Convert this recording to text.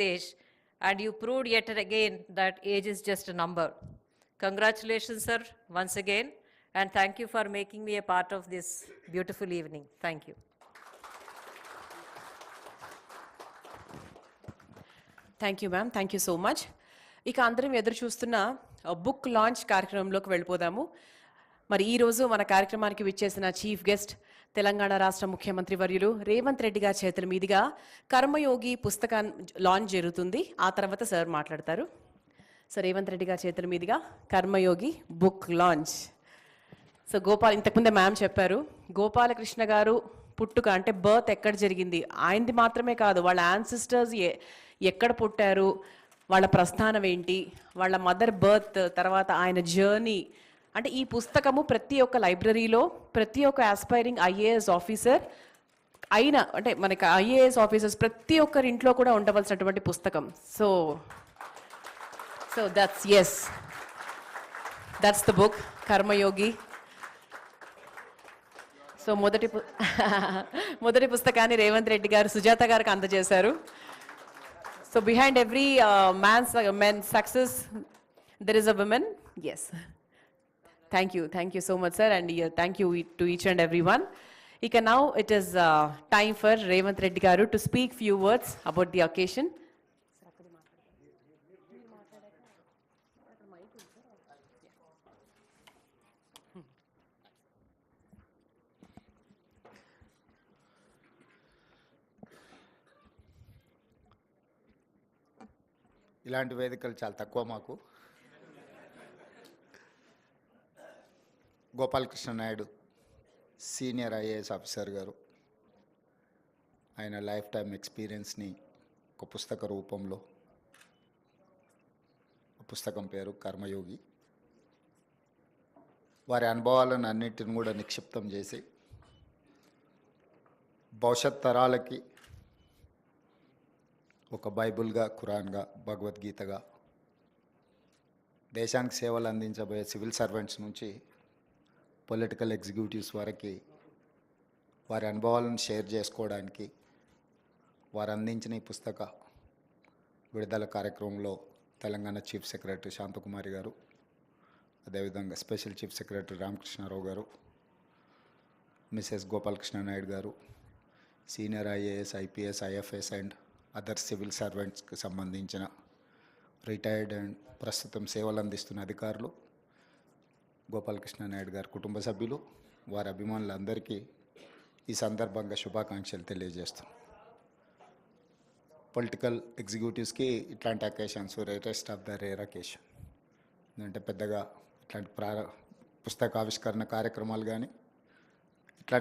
stage, and you proved yet again that age is just a number. Congratulations, sir, once again, and thank you for making me a part of this beautiful evening. Thank you. Thank you ma'am, thank you so much. ఇక అందరం ఎదురు చూస్తున్న book launch కార్యక్రమంలోకి వెళ్ళిపోదాము. మరి ఈరోజు మన కార్యక్రమానికి విచ్చేసిన చీఫ్ గెస్ట్ తెలంగాణ రాష్ట్ర ముఖ్యమంత్రి వర్యులు రేవంత్ రెడ్డి గారి చేతుల మీదుగా కర్మయోగి పుస్తకాన్ని లాంచ్ జరుగుతుంది. ఆ తర్వాత సార్ మాట్లాడతారు. సో రేవంత్ రెడ్డి గారి చేతుల మీదుగా కర్మయోగి బుక్ లాంచ్. సో ఇంతకుముందే మ్యామ్ చెప్పారు, గోపాలకృష్ణ గారు పుట్టుక అంటే బర్త్ ఎక్కడ జరిగింది, ఆయనది మాత్రమే కాదు, వాళ్ళ యాన్సిస్టర్స్ ఎక్కడ పుట్టారు, వాళ్ళ ప్రస్థానం ఏంటి, వాళ్ళ మదర్ బర్త్, తర్వాత ఆయన జర్నీ. అంటే ఈ పుస్తకము ప్రతి ఒక్క లైబ్రరీలో ప్రతి ఒక్క ఆస్పైరింగ్ ఐఏఎస్ ఆఫీసర్ అంటే మనకి ఐఏఎస్ ఆఫీసర్స్ ప్రతి ఒక్కరి ఇంట్లో కూడా ఉండవలసినటువంటి పుస్తకం. So that's the book Karmayogi. So మొదటి పుస్తకాన్ని రేవంత్ రెడ్డి గారు సుజాత గారికి అందజేశారు. So behind every men success there is a women. Yes, thank you so much sir, and thank you to each and every one. ఇక now it is time for Revanth Reddy garu to speak few words about the occasion. ఇలాంటి వేదికలు చాలా తక్కువ మాకు. Gopalakrishna Naidu senior IAS officer garu ఆయన life time ఎక్స్పీరియన్స్ని ఒక పుస్తక రూపంలో, పుస్తకం పేరు కర్మయోగి, వారి అనుభవాలను అన్నిటిని కూడా నిక్షిప్తం చేసి భవిష్యత్ తరాలకి ఒక బైబుల్గా, ఖురాన్గా, భగవద్గీతగా, దేశానికి సేవలు అందించబోయే సివిల్ సర్వెంట్స్ నుంచి పొలిటికల్ ఎగ్జిక్యూటివ్స్ వరకు వారి అనుభవాలను షేర్ చేసుకోవడానికి వారు అందించిన ఈ పుస్తక విడుదల కార్యక్రమంలో తెలంగాణ చీఫ్ సెక్రటరీ శాంతకుమారి గారు, అదేవిధంగా స్పెషల్ చీఫ్ సెక్రటరీ రామకృష్ణారావు గారు, Mrs Gopalakrishna Naidu garu, senior IAS, IPS, IFS and other civil సర్వెంట్స్కి సంబంధించిన రిటైర్డ్ అండ్ ప్రస్తుతం సేవలు అందిస్తున్న అధికారులు, గోపాలకృష్ణ నాయుడు గారి కుటుంబ సభ్యులు, వారి అభిమానులందరికీ ఈ సందర్భంగా శుభాకాంక్షలు తెలియజేస్తున్నాం. పొలిటికల్ ఎగ్జిక్యూటివ్స్కి ఇట్లాంటి occasions rarest of the rare occasion. ఎందుకంటే పెద్దగా ఇట్లాంటి పుస్తకావిష్కరణ కార్యక్రమాలు కానీ